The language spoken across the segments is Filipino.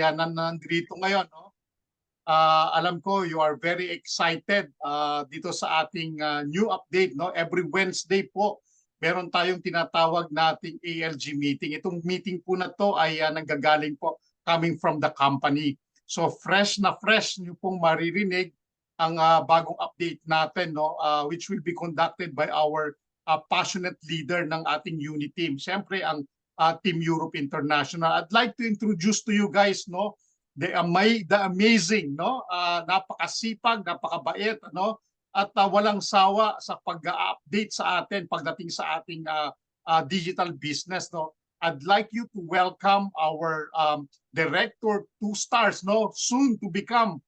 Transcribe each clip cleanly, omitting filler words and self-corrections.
Yan na nandito ngayon, no? Alam ko you are very excited dito sa ating new update, no? Every Wednesday po, meron tayong tinatawag nating ALG meeting. Itong meeting po na to ay nanggagaling po coming from the company. So fresh na fresh niyo pong maririnig ang bagong update natin, no? Which will be conducted by our passionate leader ng ating unit team. Siyempre ang Team Europe International. I'd like to introduce to you guys, no, the amazing, no, napakasipag, napakabait, no, at walang sawa sa pag-update sa atin pagdating sa ating digital business, no. I'd like you to welcome our director 2 stars, no, soon to become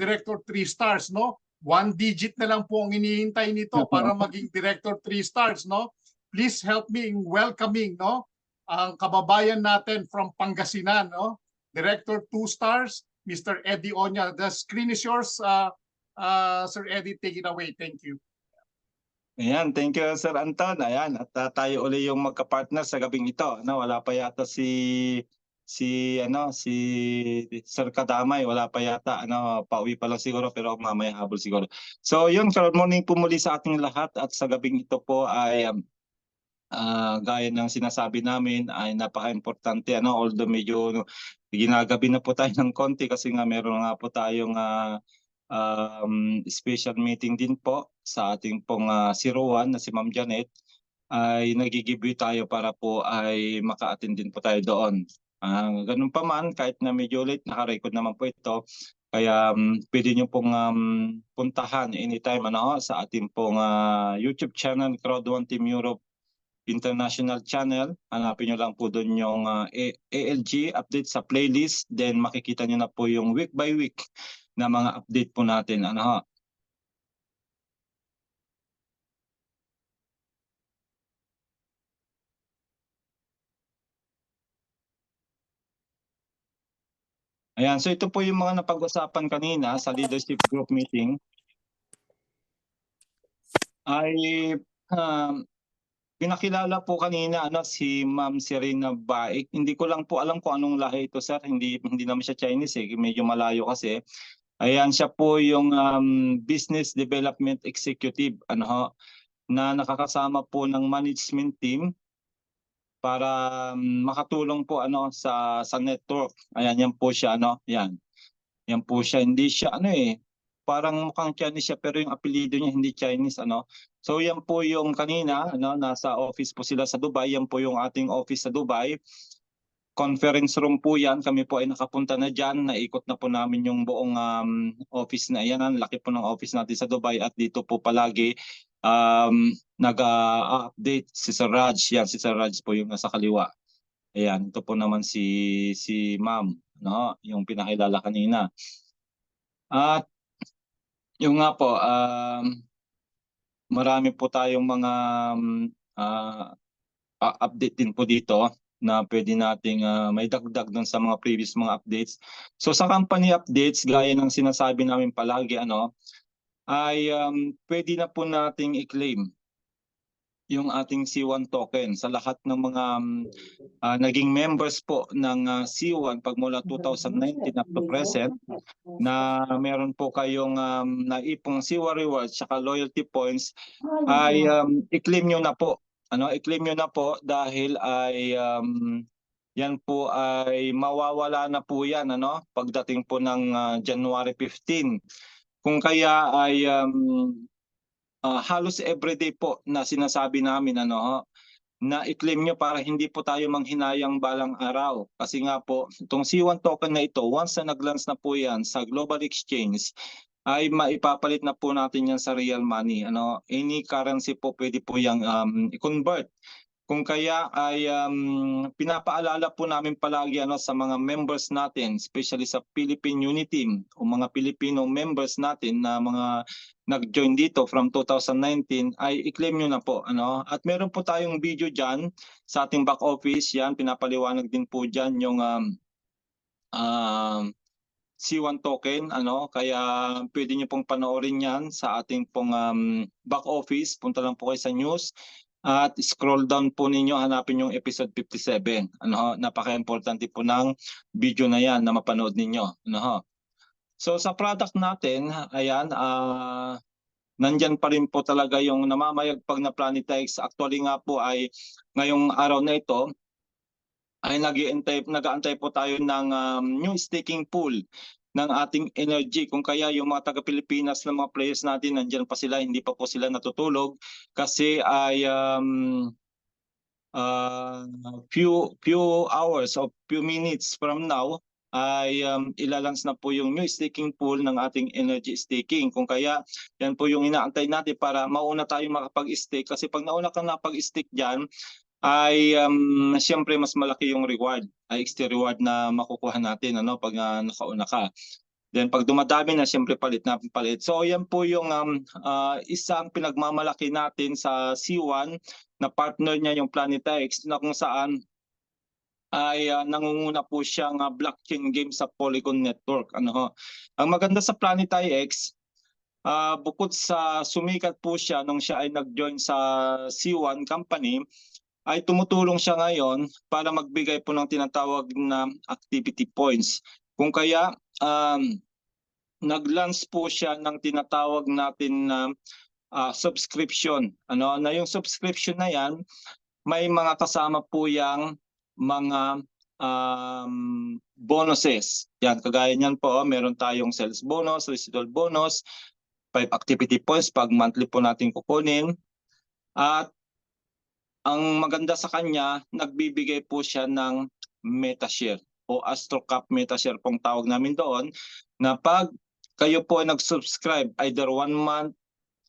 director 3 stars, no. One digit na lang po ang hinihintay nito para maging director 3 stars, no. Please help me in welcoming, no, ang kababayan natin from Pangasinan, no, Director 2 stars, Mr. Eddie Onya. The screen is yours, Sir Eddie. Take it away. Thank you. Ayan, thank you Sir Anton. Ayan, at tayo uli yung magka-partner sa gabing ito. No, wala pa yata si Sir Kadamay, wala pa yata, pauwi pa lang siguro pero mamaya habol siguro. So yun, good morning po muli sa ating lahat at sa gabing ito po ay gaya ng sinasabi namin ay napaka-importante, although medyo ginagabi na po tayo ng konti kasi nga meron nga po tayong special meeting din po sa ating pong 01 na si Ma'am Janet, ay nagigibay tayo para po ay maka-attend din po tayo doon. Ganun pa man, kahit na medyo late, naka-record naman po ito. Kaya pwede nyo pong puntahan anytime sa ating pong YouTube channel, Crowd1 Team Europe International Channel. Hanapin nyo lang po doon yung ALG update sa playlist. Then makikita nyo na po yung week by week na mga update po natin. Ayan, so ito po yung mga napag-usapan kanina sa leadership group meeting. Ay pinakilala po kanina si Ma'am Serena Baik. Hindi ko lang po alam kung anong lahi ito, sir. Hindi naman siya Chinese medyo malayo kasi. Ayan, siya po yung Business Development Executive na nakakasama po ng management team para makatulong po sa network. Ayan, yan po siya yan. Yan po siya, hindi siya parang mukhang Chinese siya pero yung apelyido niya hindi Chinese So yan po yung kanina nasa office po sila sa Dubai. Yan po yung ating office sa Dubai. Conference room po yan. Kami po ay nakapunta na dyan. Naikot na po namin yung buong office na yan. Ang laki po ng office natin sa Dubai at dito po palagi nag-update si Sir Raj. Yan, si Sir Raj po yung nasa kaliwa. Ayan, ito po naman si Ma'am, yung pinakilala kanina. At yung nga po, marami po tayong mga update din po dito na pwede nating may dagdag dun sa mga previous mga updates. So sa company updates, gaya ng sinasabi namin palagi, ay pwede na po nating i-claim yung ating C1 token sa lahat ng mga naging members po ng C1 pagmula 2019 up to present, na meron po kayong naipong C1 rewards at loyalty points, ay i-claim nyo na po. I-claim nyo na po dahil ay yan po ay mawawala na po yan pagdating po ng January 15. Kung kaya ay halos everyday po na sinasabi namin na i-claim nyo para hindi po tayo manghinayang balang araw. Kasi nga po, itong C1 token na ito, once na nag-launch na po yan sa global exchange, ay maipapalit na po natin yan sa real money. Any currency po pwede po yung i-convert. Kung kaya ay pinapaalala po namin palagi sa mga members natin, especially sa Philippine Unity Team o mga Filipino members natin na mga nag-join dito from 2019, ay i-claim nyo na po. At meron po tayong video dyan sa ating back office. Yan, pinapaliwanag din po dyan yung C1 token. Kaya pwede nyo pong panoorin yan sa ating pong back office. Punta lang po kayo sa news. at scroll down po ninyo, hanapin yung episode 57. Ano ho, napaka-importante po ng video na yan na mapanood ninyo. Ano ho. So sa product natin, ayan, nandyan pa rin po talaga yung namamayagpag na Planetix. Actually nga po ay ngayong araw na ito ay nag-aantay po tayo ng new staking pool ng ating energy. Kung kaya yung mga taga-Pilipinas na mga players natin, nandyan pa sila, hindi pa po sila natutulog kasi ay few hours or few minutes from now ay ilalans na po yung new staking pool ng ating energy staking. Kung kaya yan po yung inaantay natin para mauna tayong makapag-stake, kasi pag nauna ka na pag-stake dyan ay siyempre mas malaki yung reward, ay extra reward na makukuha natin ano pag nakauna ka. Then pag dumadami na, siyempre palit na palit. So yan po yung isang pinagmamalaki natin sa C1 na partner niya yung Planetix, na kung saan ay nangunguna po siyang blockchain game sa Polygon Network. Ano ho. Ang maganda sa Planetix, bukod sa sumikat po siya nung siya ay nag-join sa C1 company, ay tumutulong siya ngayon para magbigay po ng tinatawag na activity points. Kung kaya nag-launch po siya ng tinatawag natin na subscription. Ano, na yung subscription na yan, may mga kasama po yang mga bonuses. Yan, kagaya niyan po, meron tayong sales bonus, residual bonus, 5 activity points pag monthly po natin kukunin. At ang maganda sa kanya, nagbibigay po siya ng MetaShare o AstroCap MetaShare pong tawag namin doon, na pag kayo po ay nag-subscribe either 1 month,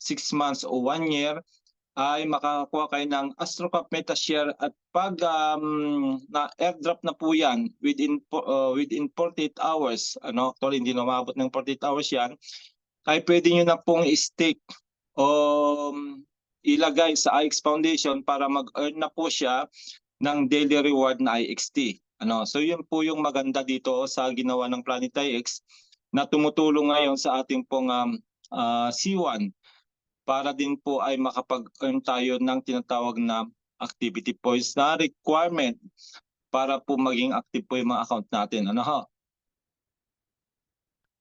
6 months o 1 year, ay makakakuha kayo ng AstroCap MetaShare, at pag na airdrop na po yan within 48 hours, ano, actually hindi na umabot ng 48 hours yan, ay pwede nyo na pong i-stake o ilagay sa IX Foundation para mag-earn na po siya ng daily reward na IXT. Ano, so yun po yung maganda dito sa ginawa ng Planetix, na tumutulong ngayon sa ating pong C1 para din po ay makapag-earn tayo ng tinatawag na activity points na requirement para po maging active po yung mga account natin. Ano ho?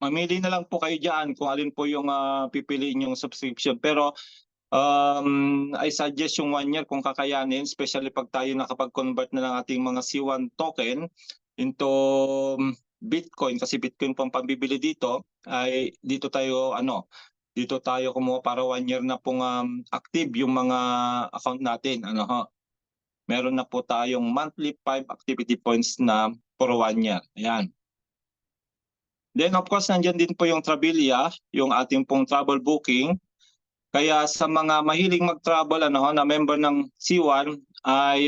Mamili na lang po kayo dyan kung alin po yung pipiliin yung subscription. Pero I suggest yung 1 year kung kakayanin, especially pag tayo nakapag-convert na ng ating mga C1 token into Bitcoin, kasi Bitcoin pang pambibili dito, ay dito tayo kumuha para 1 year na pong active yung mga account natin. Ano ho? Meron na po tayong monthly 5 activity points na for 1 year. Ayan. Then of course, nandiyan din po yung Travelia, yung ating pong travel booking. Kaya sa mga mahilig mag-travel na member ng C1 ay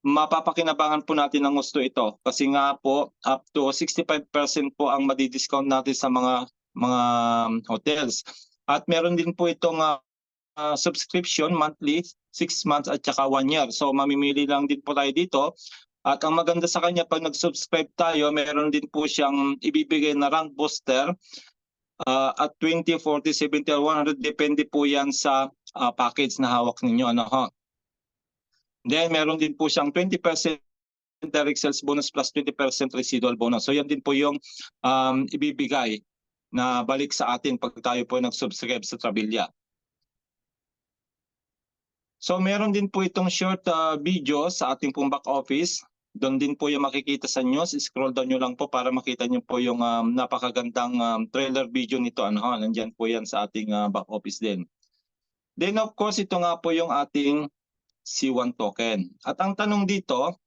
mapapakinabangan po natin ng gusto ito, kasi nga po up to 65% po ang madi-discount natin sa mga hotels. At meron din po itong subscription monthly, 6 months at saka 1 year. So mamimili lang din po tayo dito. At ang maganda sa kanya, pag nag-subscribe tayo, meron din po siyang ibibigay na rank booster at 20, 40, 70, or 100, depende po yan sa package na hawak ninyo. Ano ho? Then meron din po siyang 20% direct sales bonus plus 20% residual bonus. So yan din po yung ibibigay na balik sa atin pag tayo po nag-subscribe sa Travelia. So meron din po itong short video sa ating pong back office. Doon din po yung makikita sa news. Scroll down nyo lang po para makita nyo po yung napakagandang trailer video nito. Nandyan po yan sa ating back office din. Then of course, ito nga po yung ating C1 token. At ang tanong dito,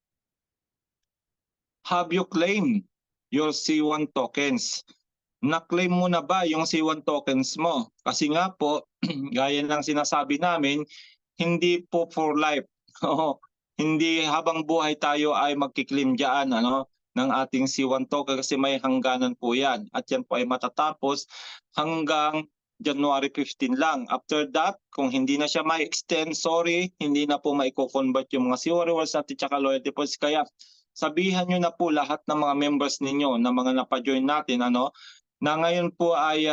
have you claimed your C1 tokens? Na-claim mo na ba yung C1 tokens mo? Kasi nga po, gaya ng sinasabi namin, hindi po for life. Hindi habang buhay tayo ay magkiklaim dyan ng ating C1 token, kasi may hangganan po yan. At yan po ay matatapos hanggang January 15 lang. After that, kung hindi na siya ma-extend, sorry, hindi na po maiko-convert yung mga C1 rewards natin tsaka loyalty points. Kaya sabihan nyo na po lahat ng mga members ninyo, na mga napajoin natin, na ngayon po ay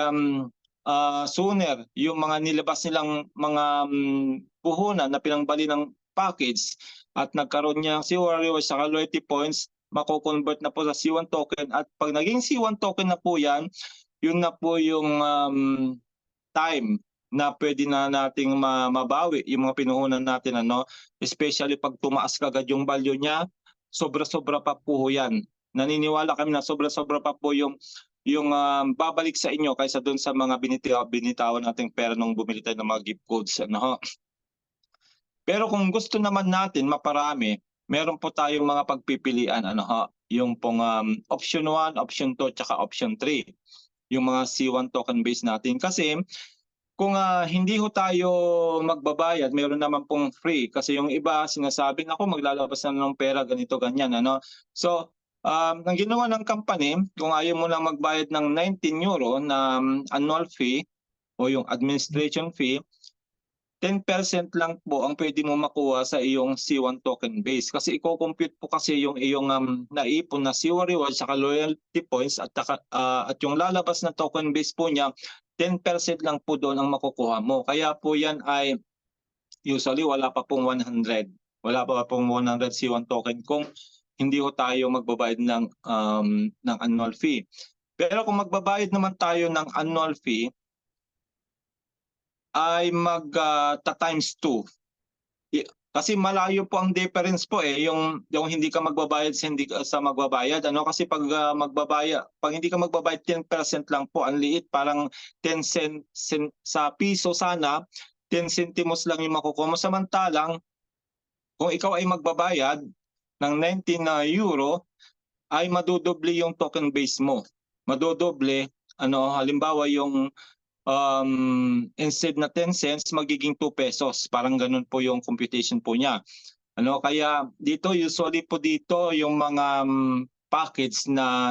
sooner yung mga nilabas nilang mga puhunan na pinangbali ng package at nagkaroon niya ng C1 rewards sa loyalty points, mako-convert na po sa C1 token at pag naging C1 token na po yan, yun na po yung time na pwede na nating mabawi yung mga pinuhunan natin, ano, especially pag tumaas kagad yung value niya, sobra-sobra pa po yan. Naniniwala kami na sobra-sobra pa po yung babalik sa inyo kaysa doon sa mga binitawan nating pera nung bumili tayo ng mga gift codes, ano ho. Pero kung gusto naman natin maparami, meron po tayong mga pagpipilian, ano ho, yung pong option 1, option 2, tsaka option 3, yung mga C1 token base natin. Kasi kung hindi ho tayo magbabayad, meron naman pong free. Kasi yung iba sinasabi, ako maglalabas na ng pera, ganito, ganyan, ano. So, ang ginawa ng company, kung ayaw mo lang magbayad ng 19 euro na annual fee o yung administration fee, 10% lang po ang pwede mo makuha sa iyong C1 token base. Kasi i-compute po kasi yung iyong naipon na C1 rewards sa loyalty points at yung lalabas na token base po niya, 10% lang po doon ang makukuha mo. Kaya po yan ay usually wala pa pong 100. Wala pa pong 100 C1 token kung hindi ho tayo magbabayad ng annual fee. Pero kung magbabayad naman tayo ng annual fee, ay times 2. Kasi malayo po ang difference po yung hindi ka magbabayad sa magbabayad, ano, kasi pag hindi ka magbabayad 10% lang po, ang liit, parang 10 sa piso sana 10 centimos lang yung makukuha mo, samantalang kung ikaw ay magbabayad ng 19 euro ay madodoble yung token base mo. Madodoble, ano, halimbawa yung instead na 10 cents magiging 2 pesos. Parang ganun po yung computation po niya. Ano, kaya dito usually po dito yung mga package na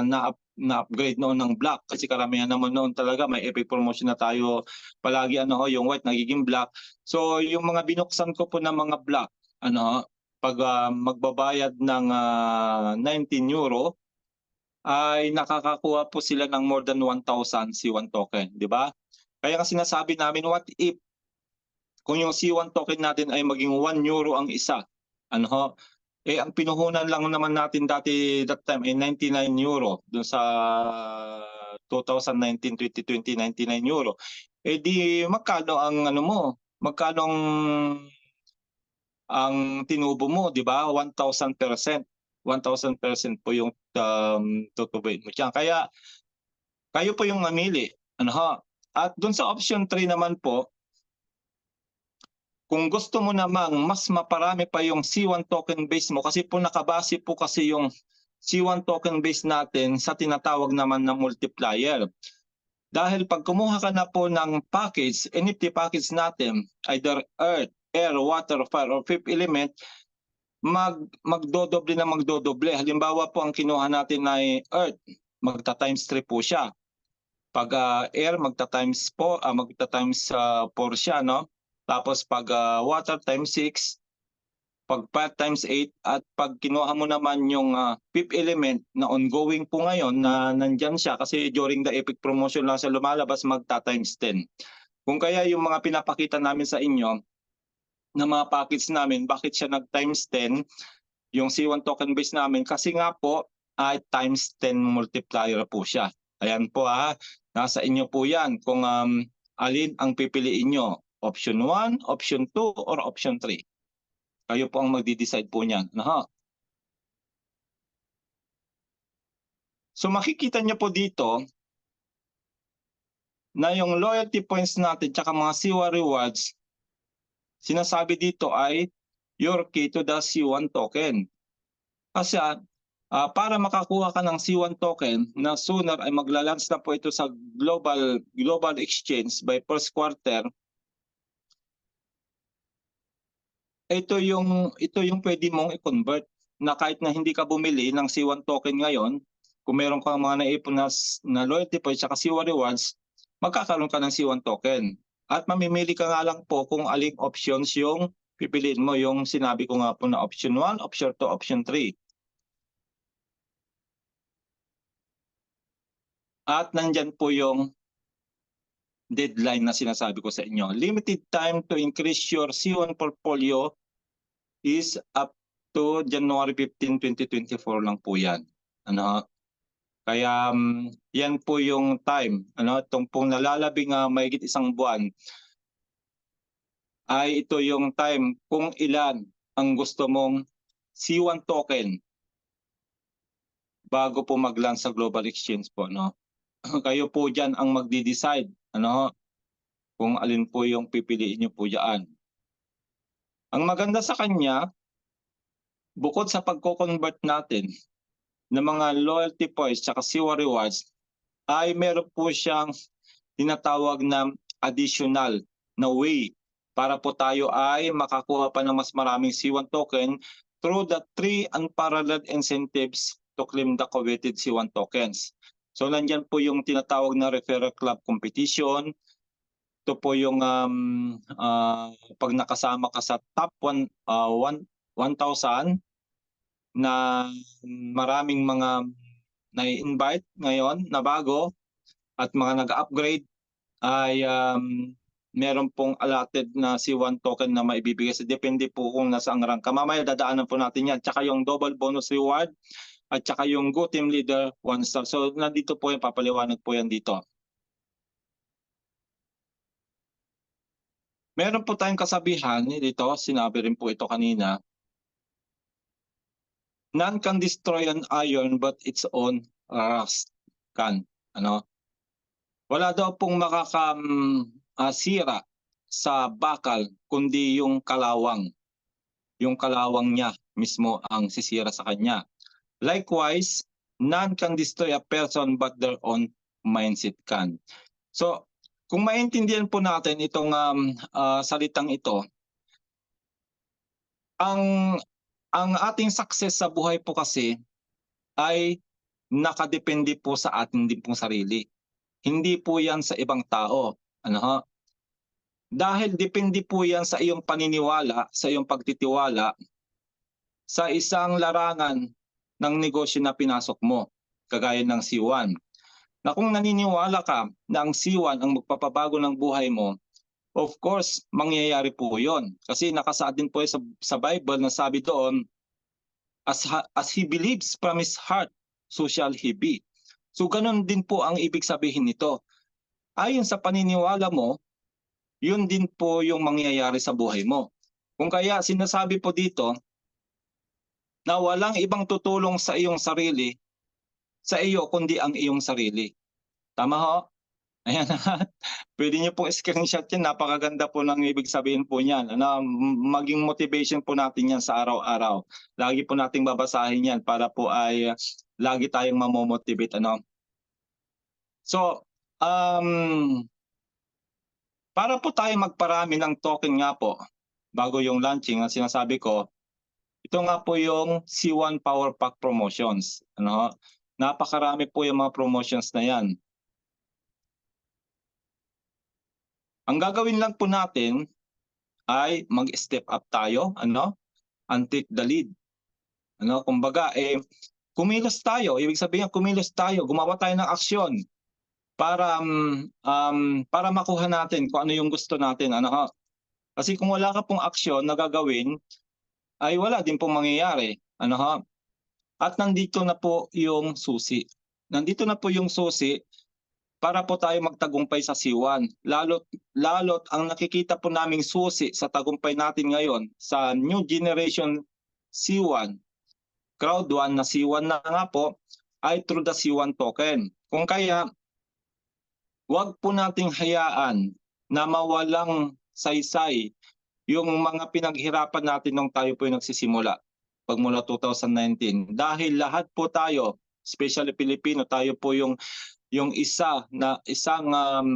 upgrade noon ng black, kasi karamihan naman noon talaga may epic promotion na tayo palagi, ano ho, yung white nagiging black. So yung mga binuksan ko po ng mga black, ano, pag magbabayad ng 19 euro ay nakakakuha po sila ng more than 1,000 C1 token, di ba? Kaya nga sinasabi namin, what if kung yung C1 token natin ay maging 1 euro ang isa, ano ho, ang pinuhunan lang naman natin dati that time ay 99 euro doon sa 2019-2020, 99 euro. Di magkano ang ano mo, magkano ang tinubo mo, di ba? 1,000%. 1,000% po yung tutubuin mo diyan. Kaya kayo po yung mamili, ano ho. At doon sa option 3 naman po, kung gusto mo namang mas maparami pa yung C1 token base mo, kasi po nakabase po kasi yung C1 token base natin sa tinatawag naman na multiplier. Dahil pag kumuha ka na po ng package, NFT package natin, either earth, air, water, fire, or fifth element, magdodoble na magdodoble. Halimbawa po ang kinuha natin ay earth, magta-times 3 po siya. Pag air, magta-times 4 siya, no? Tapos pag water, times 6. Pag fire, times 8. At pag kinuha mo naman yung fifth element na ongoing po ngayon, na nandyan siya, kasi during the epic promotion lang siya lumalabas, magta-times 10. Kung kaya yung mga pinapakita namin sa inyo, na mga package namin, bakit siya nag-times 10, yung C1 token base namin, kasi nga po, ay times 10 multiplier po siya. Ayan po nasa inyo po yan kung alin ang pipiliin nyo. Option 1, option 2, or option 3. Kayo po ang magdi-decide po niyan. So makikita nyo po dito na yung loyalty points natin tsaka mga C1 rewards, sinasabi dito ay your key to the C1 token. Kasi para makakuha ka ng C1 token na sooner ay magla-launch na po ito sa global exchange by first quarter. Ito yung pwede mong i-convert, na kahit na hindi ka bumili ng C1 token ngayon, kung meron kang mga naipon na loyalty points at C1 rewards, magkakaroon ka ng C1 token. At mamimili ka nga lang po kung aling options yung pipiliin mo, yung sinabi ko nga po na option 1, option 2, option 3. At nandyan po yung deadline na sinasabi ko sa inyo. Limited time to increase your C1 portfolio is up to January 15, 2024 lang po yan. Ano? Kaya yan po yung time. Ano? Itong pong nalalabing mahigit isang buwan ay ito yung time kung ilan ang gusto mong C1 token bago po mag-launch sa Global Exchange po. No? Kayo po dyan ang magdi-decide. Ano? Kung alin po yung pipiliin nyo po dyan. Ang maganda sa kanya, bukod sa pagko-convert natin ng mga loyalty points at CWA rewards, ay meron po siyang tinatawag na additional na way para po tayo ay makakuha pa ng mas maraming C1 token through the 3 unparalleled incentives to claim the coveted C1 tokens. So nandyan po yung tinatawag na referral club competition. Ito po yung pag nakasama ka sa top 1,000 na maraming mga na-invite ngayon na bago at mga nag-upgrade ay meron pong allotted na C1 token na maibibigay. So depende po kung nasa ang rank ka. Mamaya dadaanan po natin yan. Tsaka yung double bonus reward at tsaka yung Go Team Leader 1 star. So nandito po yan, papaliwanag po yan dito. Meron po tayong kasabihan dito, sinabi rin po ito kanina. None can destroy an iron but its own rust can. Ano? Wala daw pong makakasira sa bakal kundi yung kalawang. Yung kalawang niya mismo ang sisira sa kanya. Likewise, none can destroy a person but their own mindset can. So, kung maintindihan po natin itong salitang ito, ang ating success sa buhay po kasi ay nakadepende po sa atin din pong sarili. Hindi po yan sa ibang tao. Ano ho? Dahil depende po yan sa iyong paniniwala, sa iyong pagtitiwala sa isang larangan ng negosyo na pinasok mo, kagaya ng C1. Na kung naniniwala ka na ang C1 ang magpapabago ng buhay mo, of course, mangyayari po yon. Kasi nakasaad din po sa Bible na sabi doon, as he believes from his heart, so shall he be. So ganun din po ang ibig sabihin nito. Ayon sa paniniwala mo, yun din po yung mangyayari sa buhay mo. Kung kaya sinasabi po dito na walang ibang tutulong sa iyong sarili, sa iyo kundi ang iyong sarili. Tama ho? Ayan. Pwede niyo pong screenshot yan. Napakaganda po ng ibig sabihin po niyan. Maging motivation po natin yan sa araw-araw. Lagi po nating babasahin yan para po ay lagi tayong mamomotivate. Ano? So, para po tayo magparami ng token nga po, bago yung launching, ang sinasabi ko, ito nga po yung C1 Power Pack Promotions. Ano? Napakarami po yung mga promotions na yan. Ang gagawin lang po natin ay mag-step up tayo, ano? And take the lead. Ano, kumbaga kumilos tayo, ibig sabihin kumilos tayo, gumawa tayo ng aksyon para makuha natin kung ano yung gusto natin, ano ho? Kasi kung wala ka pong aksyon na gagawin, ay wala din pong mangyayari, ano ho? At nandito na po yung susi. Nandito na po yung susi para po tayo magtagumpay sa C1. Lalo't ang nakikita po naming susi sa tagumpay natin ngayon sa new generation C1, crowd 1 na C1 na nga po, ay through the C1 token. Kung kaya, wag po nating hayaan na mawalang saysay yung mga pinaghirapan natin nung tayo po yung nagsisimula pagmula 2019. Dahil lahat po tayo, especially Pilipino, tayo po yung isang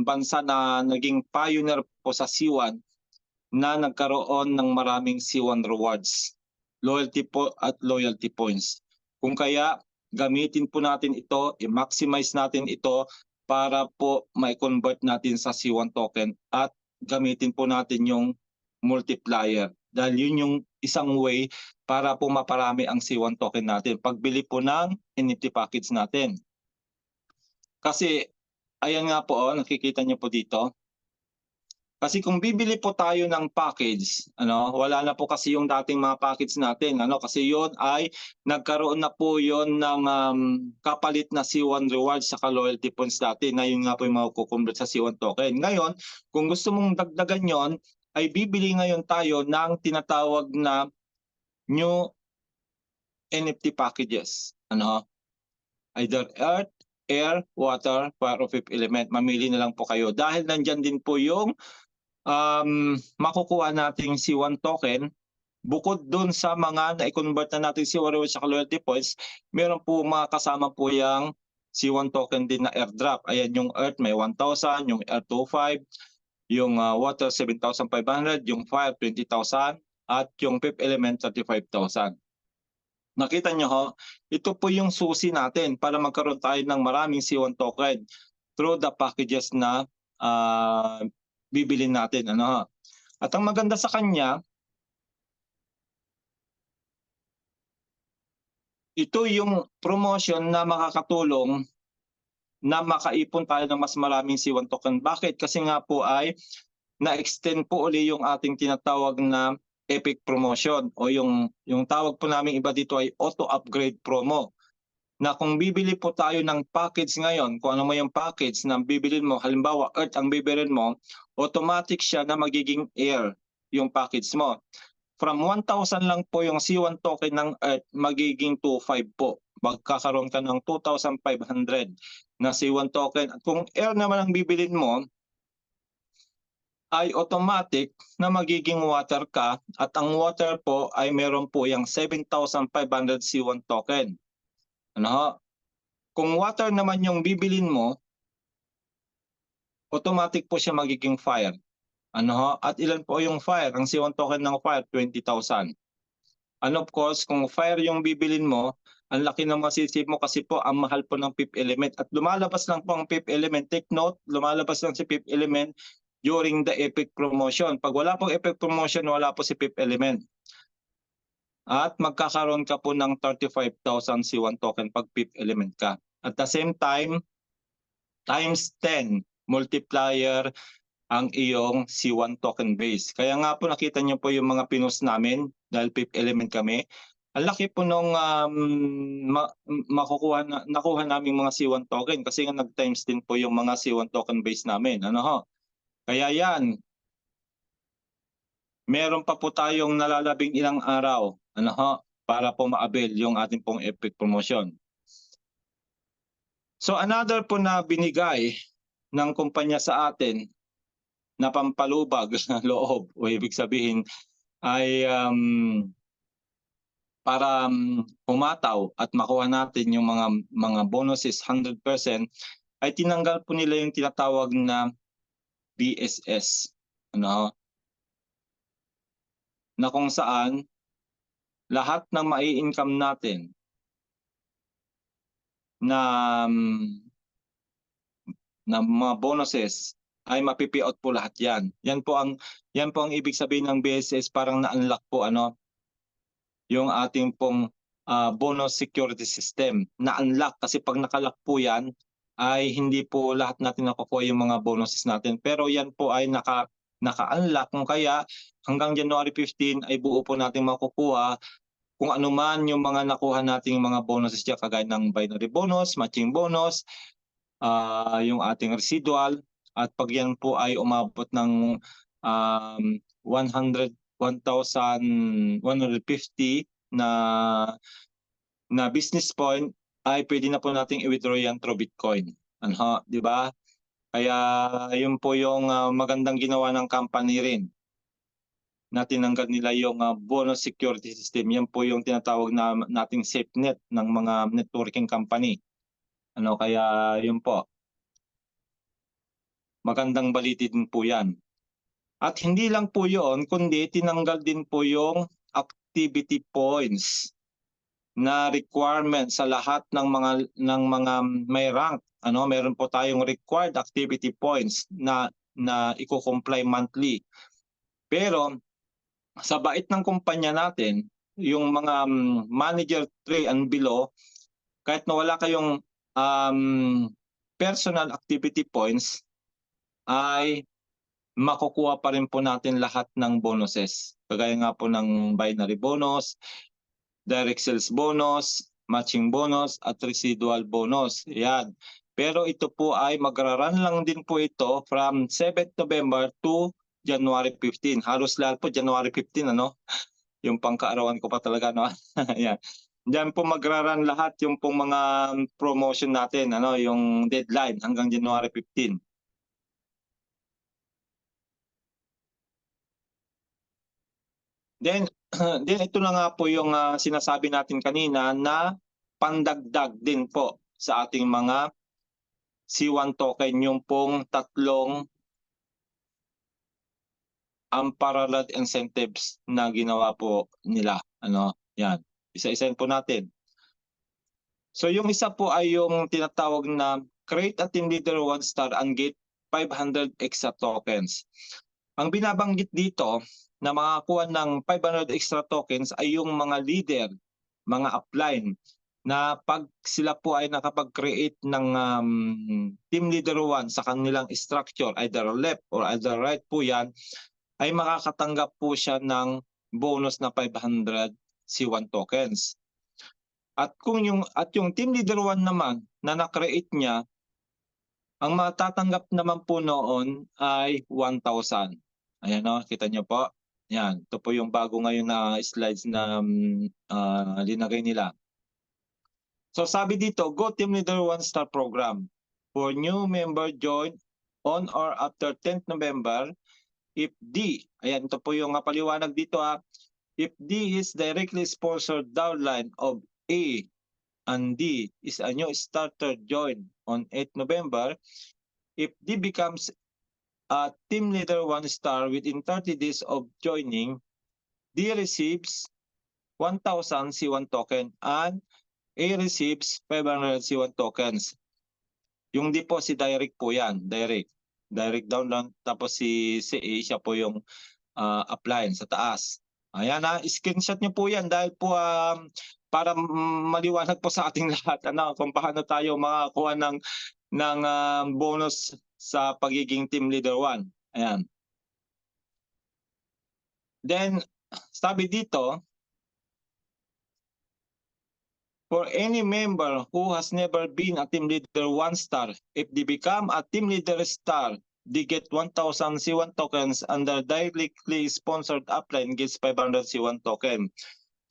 bansa na naging pioneer po sa C1 na nagkaroon ng maraming C1 rewards, loyalty po at loyalty points. Kung kaya gamitin po natin ito, i-maximize natin ito para po ma-convert natin sa C1 token at gamitin po natin yung multiplier. Dahil yun yung isang way para po maparami ang C1 token natin. Pagbili po ng NFT package natin. Kasi ayan nga po, nakikita niyo po dito, Kasi kung bibili po tayo ng package, wala na po kasi yung dating mga package natin, kasi yon ay nagkaroon na po yon ng kapalit na C1 rewards sa loyalty points dati na yun nga po yung makukonvert sa C1 token. Ngayon, kung gusto mong dagdagan yon, ay bibili ngayon tayo ng tinatawag na new NFT packages. Either earth, air, water, fire, or fifth element. Mamili na lang po kayo. Dahil nandyan din po yung makukuha nating C1 token, bukod dun sa mga na-convert na natin C1 rewards sa loyalty points, meron po mga kasama po yung C1 token din na airdrop. Ayan, yung earth may 1,000, yung air 2,500, yung water 7,500, yung fire 20,000, at yung fifth element 35,000. Nakita nyo ho, ito po yung susi natin para magkaroon tayo ng maraming C1 token through the packages na bibilin natin. At ang maganda sa kanya, ito yung promotion na makakatulong na makaipon tayo ng mas maraming C1 token. Bakit? Kasi nga po ay na-extend po uli yung ating tinatawag na epic promotion o yung tawag po namin iba dito ay auto-upgrade promo. Na kung bibili po tayo ng package ngayon, kung ano mo yung package na bibilin mo, halimbawa earth ang bibilin mo, automatic siya na magiging air yung package mo. From 1,000 lang po yung C1 token ng earth, magiging 2,500 po. Magkakaroon ka ng 2,500 na C1 token. At kung air naman ang bibilin mo, ay automatic na magiging water ka, at ang water po ay meron po yung 7,500 C1 token. Kung water naman yung bibilin mo, automatic po siya magiging fire. At ilan po yung fire? Ang C1 token ng fire, 20,000. Of course, kung fire yung bibilin mo, ang laki ng masisip mo kasi po ang mahal po ng fifth element. At lumalabas lang po ang fifth element. Take note, lumalabas lang si fifth element during the epic promotion. Pag wala pong epic promotion, wala po si fifth element. At magkakaroon ka po ng 35,000 C1 token pag fifth element ka. At the same time, times 10 multiplier ang iyong C1 token base. Kaya nga po nakita niyo po yung mga pinost namin dahil fifth element kami. Ang laki po nung nakuha namin mga C1 token kasi nga nag-times din po yung mga C1 token base namin. Kaya yan, meron pa po tayong nalalabing ilang araw para po ma-avail yung ating pong epic promotion. So another po na binigay ng kumpanya sa atin na pampalubag na loob o ibig sabihin ay para pumataw at makuha natin yung mga bonuses 100%, ay tinanggal po nila yung tinatawag na BSS. Na kung saan lahat ng mai-income natin na mga bonuses ay mapipi-out po lahat yan. Yan po ang ibig sabihin ng BSS, parang na-unlock po yung ating pong bonus security system. Na-unlock kasi pag nakalock po yan ay hindi po lahat natin nakukuha yung mga bonuses natin. Pero yan po ay naka-unlock, kung kaya hanggang January 15 ay buo po natin makukuha kung ano man yung mga nakuha nating mga bonuses dyan, kagaya ng binary bonus, matching bonus, yung ating residual. At pag yan po ay umabot ng 1,150 na business point, ay pwede na po nating i-withdraw yan through Bitcoin. Di ba? Kaya yun po yung magandang ginawa ng company rin na tinanggal nila yung bonus security system. Yan po yung tinatawag na nating SafeNet ng mga networking company. Kaya yun po. Magandang balita din po yan. At hindi lang po yun, kundi tinanggal din po yung activity points na requirement sa lahat ng mga may rank. Meron po tayong required activity points na i-comply monthly. Pero sa bait ng kumpanya natin, yung mga manager 3 and below, kahit na wala kayong personal activity points, ay makukuha pa rin po natin lahat ng bonuses. Kagaya nga po ng binary bonus, direct sales bonus, matching bonus, at residual bonus. Yan. Pero ito po ay magra-run lang din po ito from 7th November to January 15. Halos lahat po January 15, ano? Yung pangkaarawan ko pa talaga, no? Yan. Diyan po magra-run lahat yung pong mga promotion natin, ano, yung deadline hanggang January 15. Then, then ito na nga po yung sinasabi natin kanina na pandagdag din po sa ating mga C1 token, yung pong tatlong unparalleled incentives na ginawa po nila. Ano, yan. Isa-isahin po natin. So yung isa po ay yung tinatawag na create a team leader 1 star and get 500 extra tokens. Ang binabanggit dito na makakuha ng 500 extra tokens ay yung mga leader, mga upline, na pag sila po ay nakapag-create ng team leader 1 sa kanilang structure, either left or either right po yan, ay makakatanggap po siya ng bonus na 500 C1 tokens. At yung team leader 1 naman na na-create niya, ang matatanggap naman po noon ay 1,000. Ayan, no, kita niyo po. Yan, ito po yung bago ngayon na slides na linagay nila. So sabi dito, Go Team Leader 1 Star Program. For new member join on or after 10th November, if D, ayan, ito po yung paliwanag dito if D is directly sponsored downline of A and D is a new starter join on 8th November, if D becomes a team leader 1 star within 30 days of joining, D receives 1,000 C1 token and A receives 500 C1 tokens. Yung D po si direct po yan, direct down lang, tapos si A siya po yung upline sa taas. Ayan screenshot niyo po yan dahil po para maliwanag po sa ating lahat kung paano tayo makakuha ng bonus sa pagiging team leader 1. Ayan. Then sabi dito, for any member who has never been a team leader 1 star, if they become a team leader star, they get 1,000 C1 tokens under directly sponsored upline gets 500 C1 token.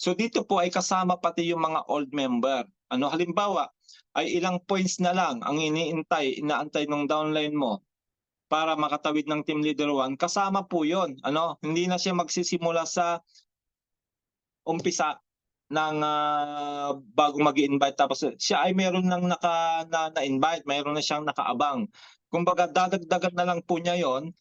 So dito po ay kasama pati yung mga old member. Halimbawa, ay ilang points na lang ang inaantay ng downline mo para makatawid ng team leader 1, kasama po 'yon. Hindi na siya magsisimula sa umpisa ng bago mag-invite, tapos siya ay meron nang na-invite, mayroon na siyang nakaabang. Kumbaga dadagdagan na lang po niya 'yon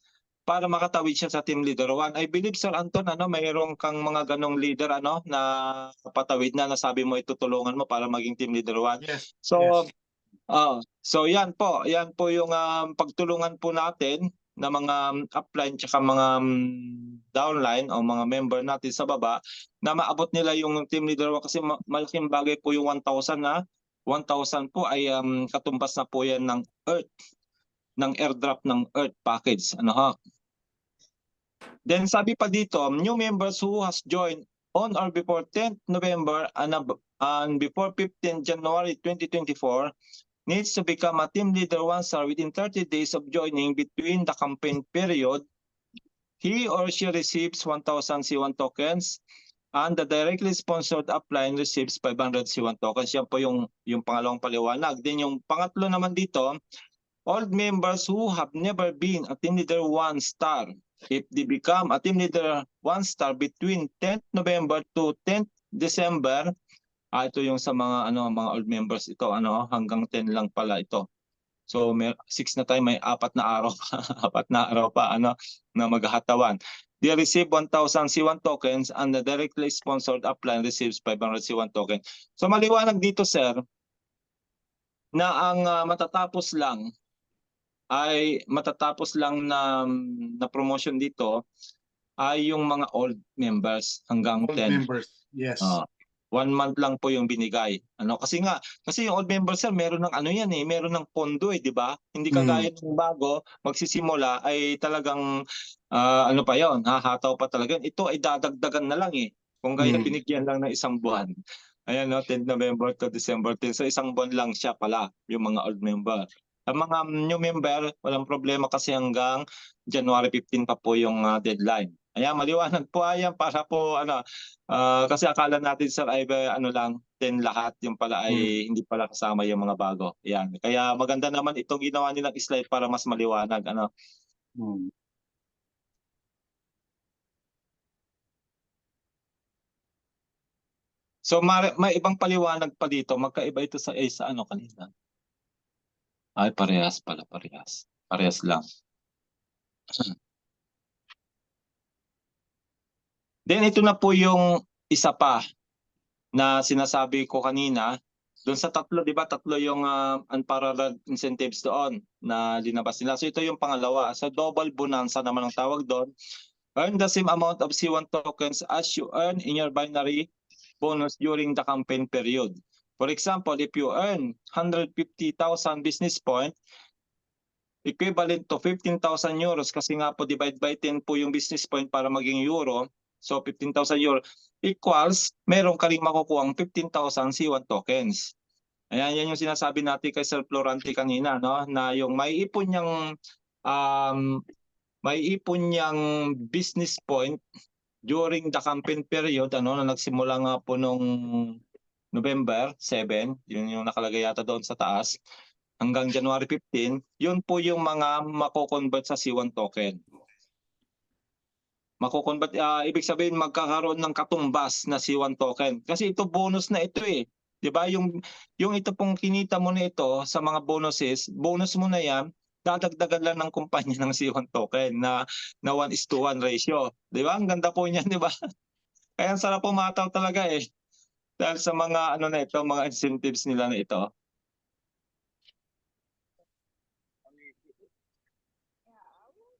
para makatawid siya sa team leader 1. I believe Sir Anton, mayroon kang mga ganong leader na patawid na nasabi mo itutulungan mo para maging team leader 1. Yes. So yes. So yan po yung pagtulungan po natin na mga upline tsaka mga downline o mga member natin sa baba na maabot nila yung team leader 1, kasi malaking bagay po yung 1,000 na 1,000 po ay katumbas na po yan ng Earth, ng airdrop ng Earth package. Then sabi pa dito, new members who has joined on or before 10th November and before 15th January 2024 needs to become a team leader 1 star within 30 days of joining between the campaign period. He or she receives 1,000 C1 tokens and the directly sponsored upline receives 500 C1 tokens. Yan po yung pangalawang paliwanag. Then yung pangatlo naman dito, old members who have never been a team leader 1 star, if they become a team leader 1 star between 10th November to 10th December, ito yung sa mga mga old members ito, hanggang 10 lang pala ito. So 6 na tayo, may 4 na araw pa, 4 na araw pa na maghahatawan. They receive 1,000 C1 tokens and the directly sponsored upline receives 500 C1 token. So maliwanag dito, sir, na ang matatapos lang na promotion dito ay yung mga old members hanggang Old 10. members. Yes. 1 month lang po yung binigay. Kasi yung old member sir, meron ng ano yan eh, meron ng pondo eh, di ba? Hindi kagaya ng bago, magsisimula ay talagang ano pa yon, hahataw pa talaga. Ito ay dadagdagan na lang eh. Kung gaya binigyan lang ng 1 buwan. Ayan no, 10 November to December 10. So 1 buwan lang siya pala, yung mga old member. Ang mga new member, walang problema kasi hanggang January 15 pa po yung deadline. Ayan, maliwanag po ayan para po kasi akala natin sir ay ano lang, 10 lahat, yung pala ay hindi pala kasama yung mga bago. Yan. Kaya maganda naman itong ginawa nilang slide para mas maliwanag. So may ibang paliwanag pa dito. Magkaiba ito sa ano kanina. Ay, parehas pala, parehas. Parehas lang. Then ito na po yung isa pa na sinasabi ko kanina. Doon sa tatlo, di ba? Tatlo yung unparalleled incentives doon na linabas nila. So ito yung pangalawa. Sa double bonanza naman ang tawag doon. Earn the same amount of C1 tokens as you earn in your binary bonus during the campaign period. For example, if you earn 150,000 business point, equivalent to 15,000 euros, kasi nga po divide by 10 po yung business point para maging euro. So 15,000 euro equals, meron ka rin makukuha 15,000 C1 tokens. Ayan, yan yung sinasabi natin kay Sir Florante kanina, no? Na yung may ipon niyang business point during the campaign period, na nagsimula nga po nung November 7, yun yung nakalagay yata doon sa taas, hanggang January 15, yun po yung mga mako-convert sa C1 token. Mako-convert, ibig sabihin magkakaroon ng katumbas na C1 token. Kasi ito bonus na ito eh. 'Di ba? Yung ito pong kinita mo na ito sa mga bonuses, bonus mo na yan, dadagdagan lang ng kumpanya ng C1 token na 1:1 ratio. 'Di ba? Ang ganda po niyan, 'di ba? Kaya ang sarap pumataw talaga eh. Dahil sa mga na ito, mga incentives nila na ito.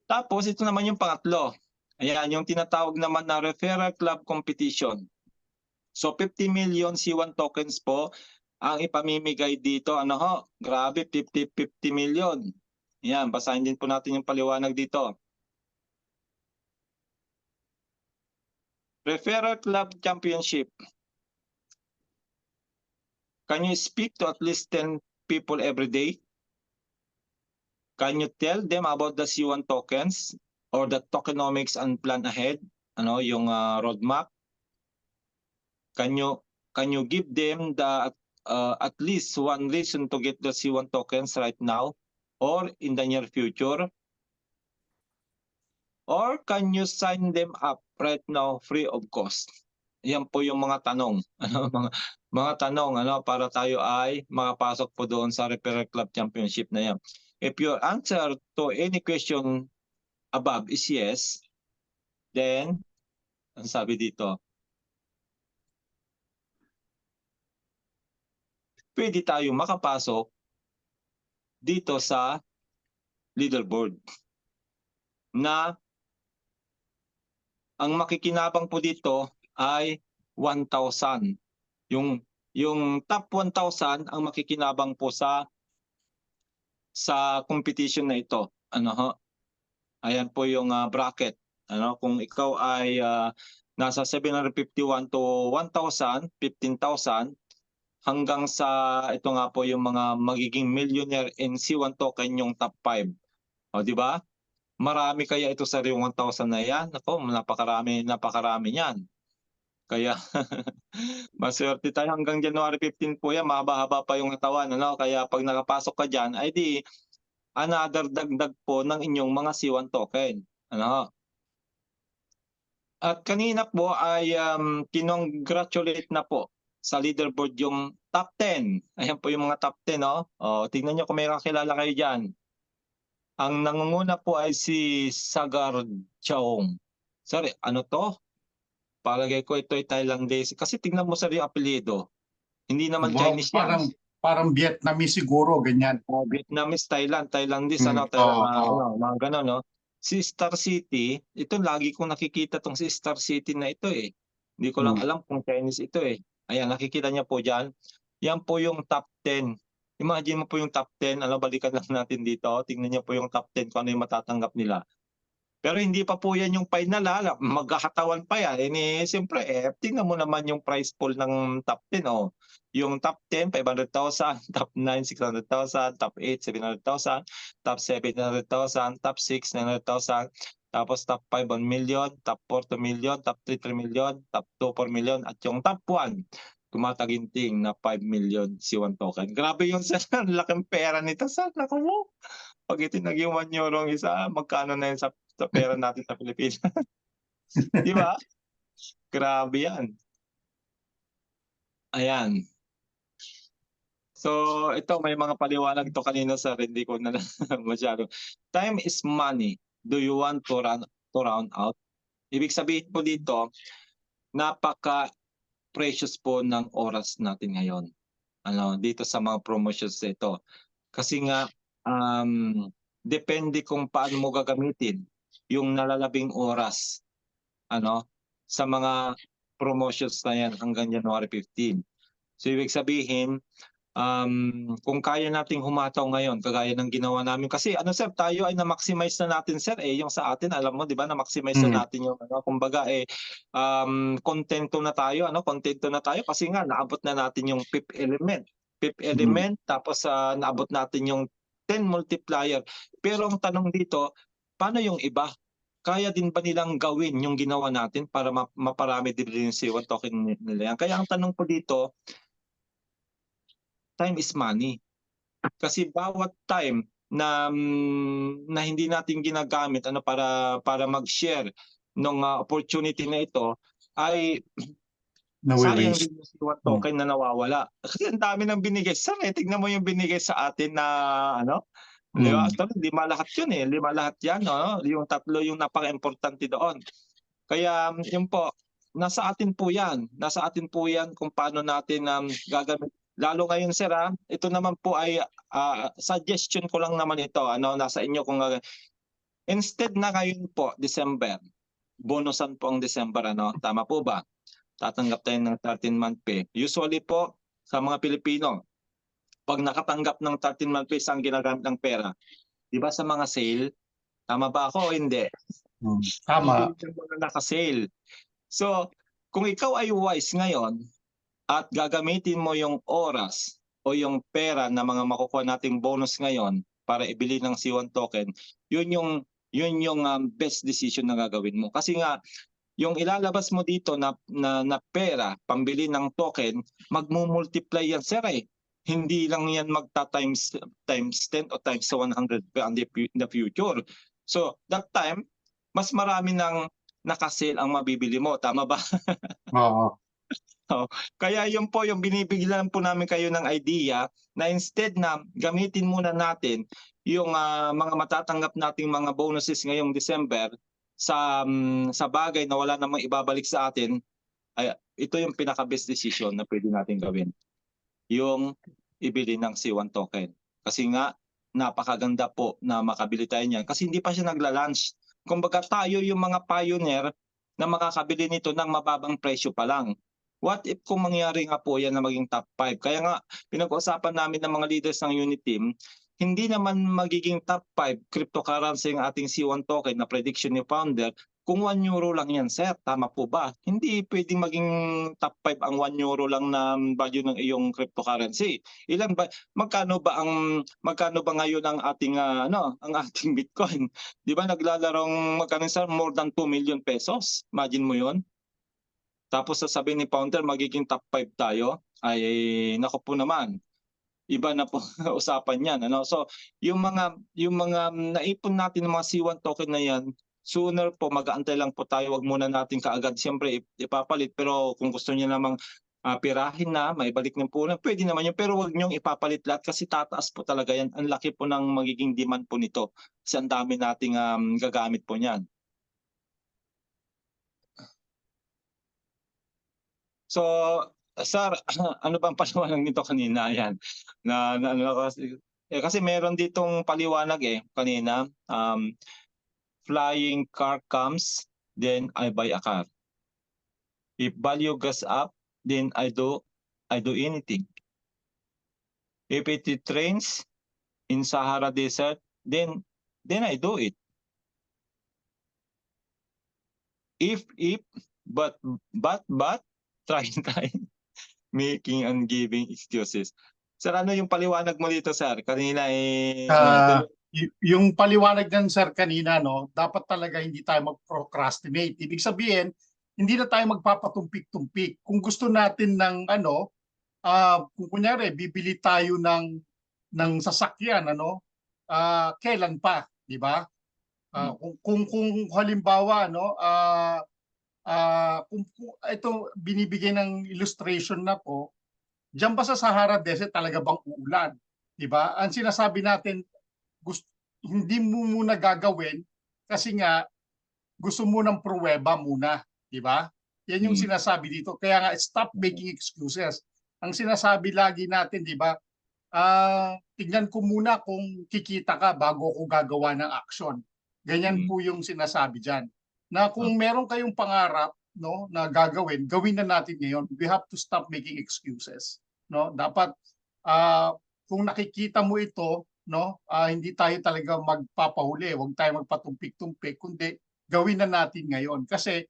Tapos ito naman yung pangatlo. Ayan, yung tinatawag naman na referral club competition. So 50 million C1 tokens po ang ipamimigay dito. Grabe, 50 million. Ayan, basahin din po natin yung paliwanag dito. Referral club championship. Can you speak to at least 10 people every day? Can you tell them about the C1 tokens or the tokenomics and plan ahead? Yung roadmap? Can you give them the at least one reason to get the C1 tokens right now or in the near future? Or can you sign them up right now free of cost? Yan po yung mga tanong. Mga tanong para tayo ay makapasok po doon sa Referral Club Championship na yan. If your answer to any question above is yes, then ang sabi dito, pwede tayo makapasok dito sa leaderboard na ang makikinabang po dito ay 1,000. Yung top 1,000 ang makikinabang po sa competition na ito. Ayan po yung bracket. Kung ikaw ay nasa 751 to 1,000, 15,000 hanggang sa ito nga po yung mga magiging millionaire in C1 token yung top 5. O di ba? Marami kaya ito sa 1,000 na yan? Ako, napakarami niyan. Kaya maswerte tayo hanggang January 15 po yan, mahaba-haba pa yung katawan. Kaya pag nakapasok ka dyan, ay di another dagdag po ng inyong mga C1 token. At kanina po ay kinongratulate na po sa leaderboard yung top 10. Ayan po yung mga top 10. Tingnan nyo kung may kakilala kayo dyan. Ang nangunguna po ay si Sagar Chaong. Sorry, ano to? Palagay ko ito ay Thailandese. Kasi tingnan mo sa yung apelyido. Hindi naman Chinese yan. Parang Vietnamese siguro, ganyan. Vietnamese, Thailandese, mga gano'n, no? Si Star City, ito lagi kong nakikita tong si Star City na ito eh. Hindi ko lang alam kung Chinese ito eh. Ayan, nakikita niyo po diyan. Yan po yung top 10. Imagine mo po yung top 10, balikan lang natin dito. Tingnan niyo po yung top 10 kung ano yung matatanggap nila. Pero hindi pa po yan yung final, magkakatawan pa yan. Siyempre, tingnan mo naman yung prize pool ng top 10, oh. Yung top 10, 500,000, top 9, 600,000, top 8, 700,000, top 7, 800,000, top 6, 900,000, tapos top 5, 1 million, top 4, 2 million, top 3, 3 million, top 2, 4 million, at yung top 1, tumataginting na 5 million C1 token. Grabe yung laking pera nito, sir. Naku mo. Pag itinagyung 1 euro ang isa, magkano na yun sa pera natin sa Pilipinas? Di ba? Grabe yan. Ayan. So, ito may mga paliwanag to kanina sa hindi ko na masyado. Time is money. Do you want to round out? Ibig sabihin po dito, napaka-precious po ng oras natin ngayon. Dito sa mga promotions ito. Kasi nga, depende kung paano mo gagamitin yung nalalabing oras sa mga promotions na yan hanggang January 15. So ibig sabihin, kung kaya nating humataw ngayon, kagaya ng ginawa namin. Kasi sir, tayo ay na-maximize na natin sir, yung sa atin, alam mo, di ba, na-maximize na natin yung kumbaga kontento na tayo, kontento na tayo kasi nga naabot na natin yung fifth element. Tapos naabot natin yung 10 multiplier. Pero ang tanong dito, paano yung iba? Kaya din ba nilang gawin yung ginawa natin para maparami din yung C1 token nila yan? Kaya ang tanong po dito, time is money. Kasi bawat time na hindi natin ginagamit para mag-share ng opportunity na ito ay sayang din yung C1 token na nawawala. Kasi ang dami nang binigay. Sir, tignan mo yung binigay sa atin na di ba? Lima lahat yun eh. Lima lahat yan. Yung tatlo yung napaka-importante doon. Kaya yun po, nasa atin po yan. Nasa atin po yan kung paano natin gagamit. Lalo ngayon sir, ito naman po ay suggestion ko lang naman ito. Nasa inyo kung instead na ngayon po, December, bonusan po ang December. Tama po ba? Tatanggap tayo ng 13-month pay. Usually po, sa mga Pilipino, pag nakatanggap ng 13-month pay, saan ginagamit ng pera? Di ba sa mga sale? Tama ba ako o hindi? Tama. Hindi mo na naka-sale. So, kung ikaw ay wise ngayon at gagamitin mo yung oras o yung pera na mga makukuha nating bonus ngayon para ibili ng C1 token, yun yung best decision na gagawin mo. Kasi nga, yung ilalabas mo dito na pera, pambili ng token, magmumultiply yan, sir eh. Hindi lang yan times 10 o times 100 in the future. So, that time, mas marami ng nakasale ang mabibili mo. Tama ba? Oo. Kaya yun po yung binibigyan po namin kayo ng idea na instead na gamitin muna natin yung mga matatanggap nating mga bonuses ngayong December sa bagay na wala namang ibabalik sa atin, ay ito yung pinaka-best decision na pwede natin gawin. Yung ibili ng C1 token. Kasi nga napakaganda po na makabili tayo niyan kasi hindi pa siya nagla-launch. Kumbaga tayo yung mga pioneer na makakabili nito ng mababang presyo pa lang. What if kung mangyari nga po yan na maging top 5? Kaya nga pinag-uusapan namin ng mga leaders ng unit team, hindi naman magiging top 5 cryptocurrency ang ating C1 token na prediction ni founder kung 1 euro lang yan, sir. Tama po ba? Hindi pwedeng maging top 5 ang 1 euro lang na value ng iyong cryptocurrency. Magkano ba ngayon ang ating ang ating Bitcoin? 'Di ba naglalarong magkano, sir? More than 2 million pesos. Imagine mo 'yon. Tapos sasabihin ni founder magiging top 5 tayo. Ay nako po naman. Iba na po usapan yan. So yung mga naipon natin ng mga C1 token na yan, sooner po mag-aantay lang po tayo, wag muna natin kaagad siyempre ipapalit, pero kung gusto niyo namang pirahin na, maibalik niyo po na, pwede naman yun, pero wag niyong ipapalit lahat kasi tataas po talaga yan. Ang laki po ng magiging demand po nito kasi ang dami nating gagamit po niyan. So, sir, ano bang paliwanag nito kanina yan? Kasi meron ditong paliwanag kanina, flying car comes, then I buy a car. If value goes up, then I do anything. If it rains in Sahara Desert, then I do it. If, but, try, making and giving excuses. Sir, ano yung paliwanag mo dito, sir? Kanina Yung paliwanag ng sir kanina, no, dapat talaga hindi tayo mag-procrastinate. Ibig sabihin, hindi na tayo magpapatumpik-tumpik. Kung gusto natin ng kung kunyari bibili tayo ng sasakyan, kailan pa, di ba? Kung halimbawa, kung ito binibigay ng illustration na to, diyan ba sa Sahara Desert talaga bang uulan? Di ba? Ang sinasabi natin, hindi mo muna gagawin kasi nga gusto mo ng pruweba muna, di ba? Yan yung sinasabi dito. Kaya nga, stop making excuses. Ang sinasabi lagi natin, di ba? Tignan ko muna kung kikita ka bago ko gagawa ng action. Ganyan po yung sinasabi diyan. Na kung meron kayong pangarap, no, na gagawin, gawin na natin ngayon. We have to stop making excuses, no? Dapat kung nakikita mo ito, no, hindi tayo talaga magpapahuli, huwag tayo magpatumpik-tumpik, kundi gawin na natin ngayon kasi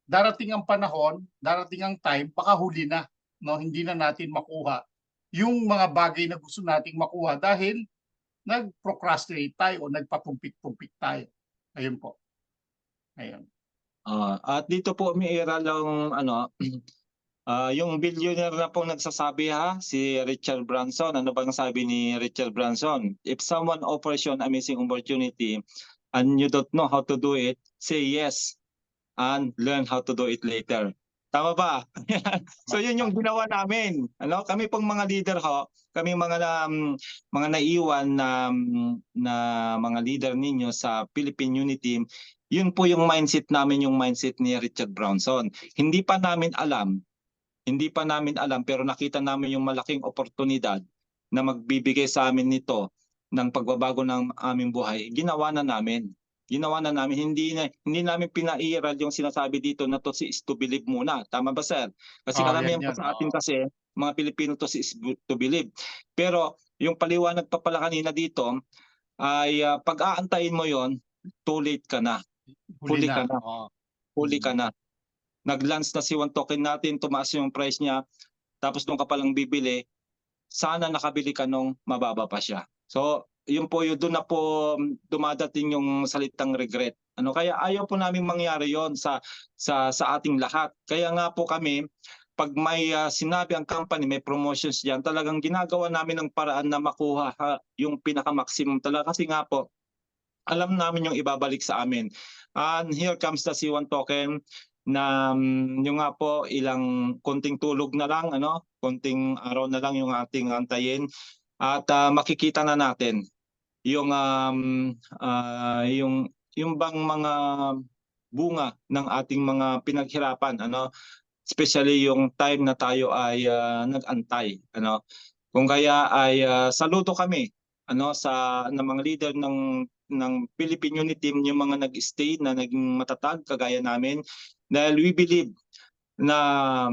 darating ang panahon, darating ang time, baka huli na, no, hindi na natin makuha yung mga bagay na gusto nating makuha dahil nag-procrastinate tayo o nagpatumpik-tumpik tayo. Ayun po. Ayun. At dito po umiiral lang yung billionaire na pong nagsasabi si Richard Branson. Ano bang sabi ni Richard Branson? If someone offers you an amazing opportunity and you don't know how to do it, say yes and learn how to do it later. Tama ba? So yun yung ginawa namin. Kami pong mga leader kami mga naiwan na mga leader ninyo sa Philippine Unity, yun po yung mindset namin, yung mindset ni Richard Branson. Hindi pa namin alam pero nakita namin yung malaking oportunidad na magbibigay sa amin nito ng pagbabago ng aming buhay. Ginawa na namin. Hindi namin pinairal yung sinasabi dito na to is to believe muna. Tama ba, sir? Kasi karamihan po sa atin kasi mga Pilipino to is to believe. Pero yung paliwanag pa pala kanina dito ay pag-aantayin mo yon, too late ka na. Huli ka na. Nag-launch na si One Token natin, tumaas yung price niya, tapos nung ka palang bibili, sana nakabili ka nung mababa pa siya. So, yun po, doon na po dumadating yung salitang regret. Kaya ayaw po namin mangyari yon sa ating lahat. Kaya nga po kami, pag may sinabi ang company, may promotions diyan, talagang ginagawa namin ng paraan na makuha yung pinaka-maximum talaga. Kasi nga po, alam namin yung ibabalik sa amin. And here comes the C1 token na yung nga po ilang konting tulog na lang, konting araw na lang yung ating antayin at makikita na natin yung bang mga bunga ng ating mga pinaghirapan, especially yung time na tayo ay nag-antay, kung kaya ay saludo kami sa mga leader ng Philippine Unity Team, yung mga nag-stay na naging matatag kagaya namin, dahil we believe na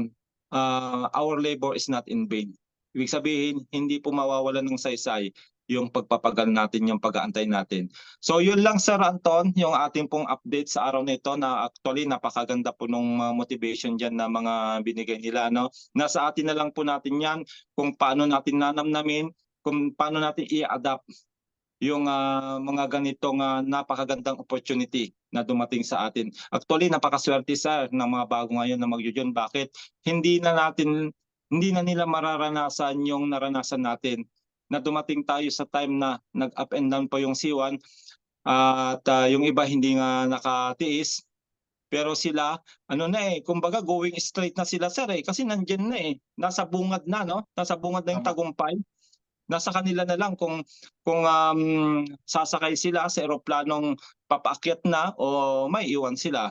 our labor is not in vain. Ibig sabihin, hindi po mawawalan ng saysay yung pagpapagal natin, yung pag-aantay natin. So yun lang, Sir Anton, yung ating pong update sa araw na ito, na actually napakaganda po nung motivation dyan na mga binigay nila. Nasa atin na lang po natin yan kung paano natin nanamnamin, kung paano natin i-adapt yung mga ganitong napakagandang opportunity na dumating sa atin. Actually, napakaswerte, sir, ng mga bago ngayon na mag-join. Bakit? Hindi na nila mararanasan yung naranasan natin, na dumating tayo sa time na nag-up and down po yung C1 at yung iba hindi nga nakatiis. Pero sila, kumbaga going straight na sila, sir, kasi nandiyan na nasa bungad na, nasa bungad na yung tagumpay. Nasa kanila na lang kung sasakay sila sa eroplanong papaakyat na o may iwan sila.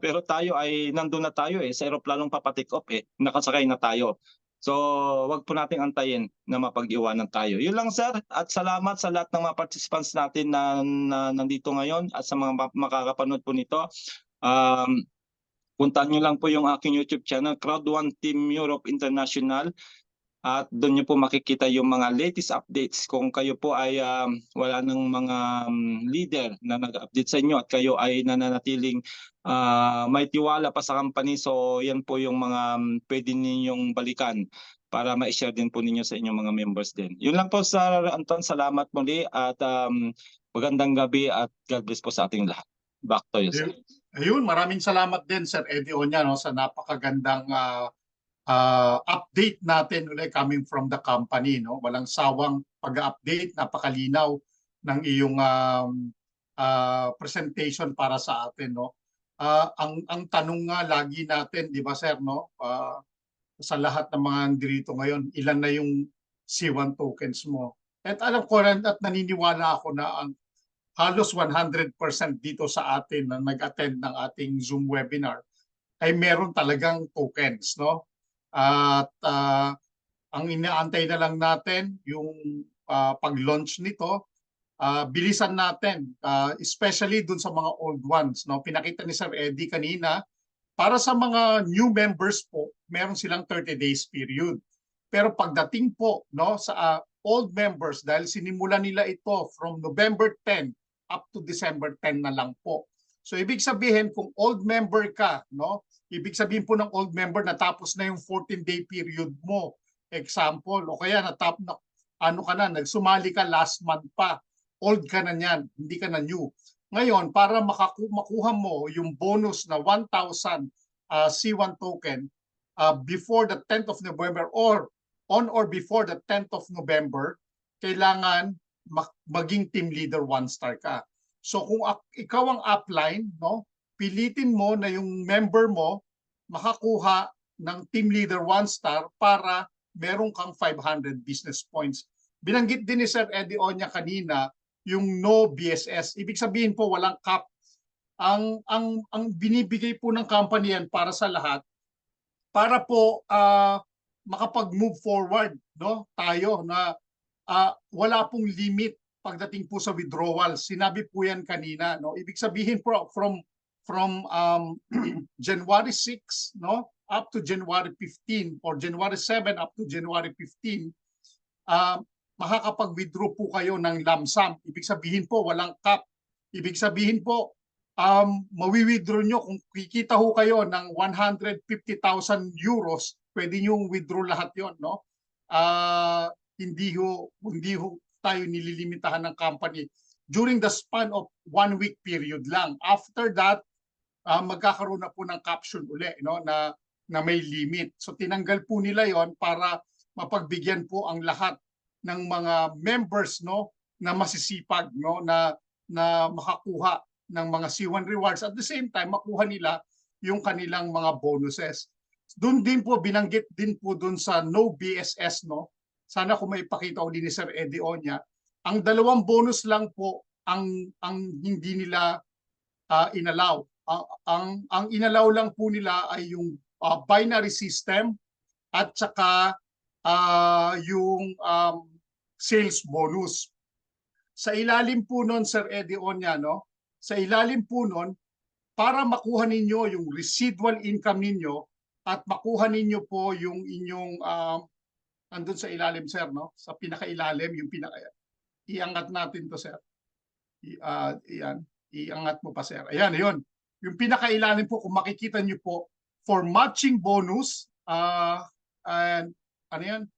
Pero tayo ay nandun na tayo sa eroplanong papatake off, nakasakay na tayo. So, wag po nating antayin na mapag-iwanan tayo. Yun lang, sir, at salamat sa lahat ng mga participants natin na nandito ngayon at sa mga makakapanood po nito. puntahan nyo lang po yung aking YouTube channel, Crowd1 Team Europe International. At doon nyo po makikita yung mga latest updates. Kung kayo po ay wala ng mga leader na nag-update sa inyo at kayo ay nananatiling may tiwala pa sa company, so yan po yung mga pwede ninyong balikan para ma-share din po ninyo sa inyong mga members din. Yun lang po, Sir Anton. Salamat muli at magandang gabi at God bless po sa ating lahat. Back to you, sir. Ayun, maraming salamat din Sir Eddie Oña, no, sa napakagandang update natin ulit coming from the company, no. Walang sawang pag-update, napakalinaw ng iyong presentation para sa atin, no. Ang tanong nga lagi natin, di ba sir, no, sa lahat ng mga nandito ngayon, ilan na yung C1 tokens mo? At alam ko rin at naniniwala ako na ang halos 100% dito sa atin na nag-attend ng ating Zoom webinar ay meron talagang tokens, no? At ang inaantay na lang natin yung pag-launch nito, bilisan natin, especially dun sa mga old ones, no? Pinakita ni Sir Eddie kanina, para sa mga new members po, meron silang 30 days period. Pero pagdating po, no, sa old members, dahil sinimula nila ito from November 10 up to December 10 na lang po. So ibig sabihin kung old member ka, no, ibig sabihin po ng old member natapos na yung 14-day period mo. Example, o kaya nagsumali ka last month pa. Old ka na niyan, hindi ka na new. Ngayon, para makuha mo yung bonus na 1,000 C1 token before the 10th of November or on or before the 10th of November, kailangan maging team leader 1-star ka. So kung ikaw ang upline, no, pilitin mo na yung member mo makakuha ng team leader 1-star para meron kang 500 business points. Binanggit din ni Sir Eddie Oña kanina yung no BSS. Ibig sabihin po walang cap. Ang binibigay po ng company yan para sa lahat para po makapag-move forward, no, tayo na wala pong limit pagdating po sa withdrawal. Sinabi po yan kanina, no. Ibig sabihin po from January 6, no, up to January 15 or January 7 up to January 15, makakapag-withdraw po kayo ng lump sum. Ibig sabihin po walang cap. Ibig sabihin po mawi-withdraw nyo kung kikita ho kayo ng 150,000 euros, pwede nyo withdraw lahat yon, no. Hindi ho tayo nililimitahan ng company during the span of 1 week period lang. After that, magkakaroon na po ng caption uli, no, na may limit. So tinanggal po nila yon para mapagbigyan po ang lahat ng mga members, no, na masisipag, no, na makakuha ng mga C1 rewards, at the same time makuha nila yung kanilang mga bonuses. Doon din po binanggit din po doon sa no BSS, no. Sana kung may ipakita uli ni Sir Eddie Oña, ang 2 bonus lang po ang hindi nila inalaw. Ang inalaw lang po nila ay yung binary system at saka yung sales bonus. Sa ilalim po nun, Sir Eddie Oña, no, sa ilalim po nun, para makuha ninyo yung residual income ninyo at makuha ninyo po yung inyong andun sa ilalim, sir, no, sa pinakailalim, yung iangat natin to, sir. Iangat mo pa, sir. Ayan, yun. Yung pinakailalim po, kung makikita nyo po, for matching bonus, and ano yan?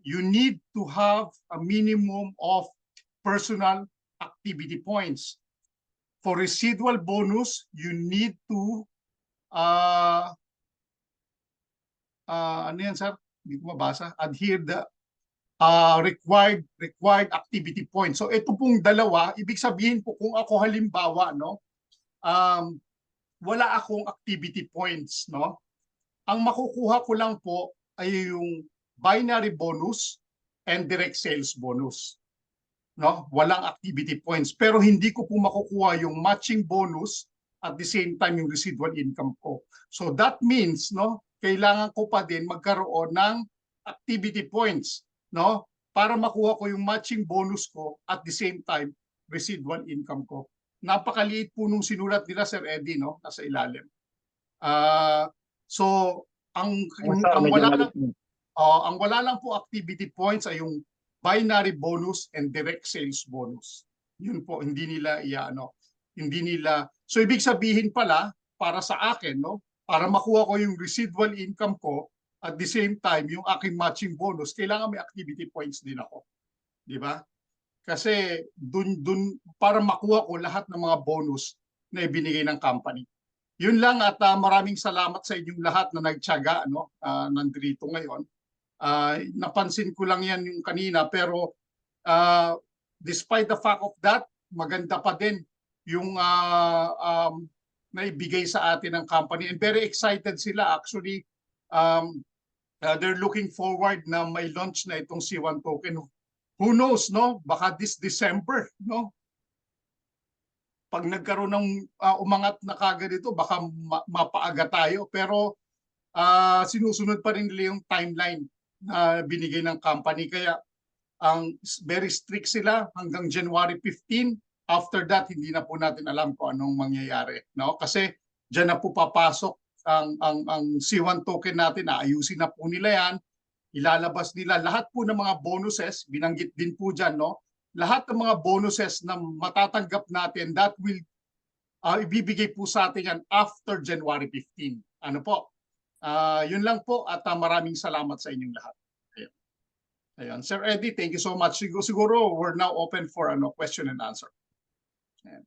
You need to have a minimum of personal activity points. For residual bonus, you need to ano yan, sir? Hindi ko mabasa. Adhere the required activity points. So ito pong dalawa, ibig sabihin po kung ako halimbawa, no, wala akong activity points, no, ang makukuha ko lang po ay yung binary bonus and direct sales bonus, no, walang activity points. Pero hindi ko po makukuha yung matching bonus at the same time yung residual income ko. So that means, no, kailangan ko pa din magkaroon ng activity points, no, para makuha ko yung matching bonus ko at the same time residual income ko. Napakaliit po nung sinulat nila, Sir Eddie, no, nasa ilalim. So ang Sir, ang medyo wala lang maliit. ang wala lang po activity points ay yung binary bonus and direct sales bonus. Yun po hindi nila hindi nila. So ibig sabihin pala para sa akin para makuha ko yung residual income ko at the same time yung aking matching bonus, kailangan may activity points din ako. Di ba? Kasi dun para makuha ko lahat ng mga bonus na ibinigay ng company. Yun lang at maraming salamat sa inyong lahat na nagtiyaga nandito ngayon. Napansin ko lang yan yung kanina pero despite the fact of that, maganda pa din yung naibigay sa atin ng company and very excited sila actually. They're looking forward na may launch na itong C1 token. Who knows, no? Baka this December, no? Pag nagkaroon ng umangat na kagad ito, baka mapaaga tayo. Pero sinusunod pa rin nila yung timeline na binigay ng company. Kaya ang very strict sila hanggang January 15. After that, hindi na po natin alam kung anong mangyayari. No? Kasi dyan na po papasok ang C1 token natin. Ayusin na po nila yan. Ilalabas nila lahat po ng mga bonuses. Binanggit din po dyan, no? Lahat ng mga bonuses na matatanggap natin, that will ibibigay po sa atin yan after January 15. Ano po? Yun lang po at maraming salamat sa inyong lahat. Ayan. Sir Eddie, thank you so much. Siguro we're now open for question and answer. Ayan.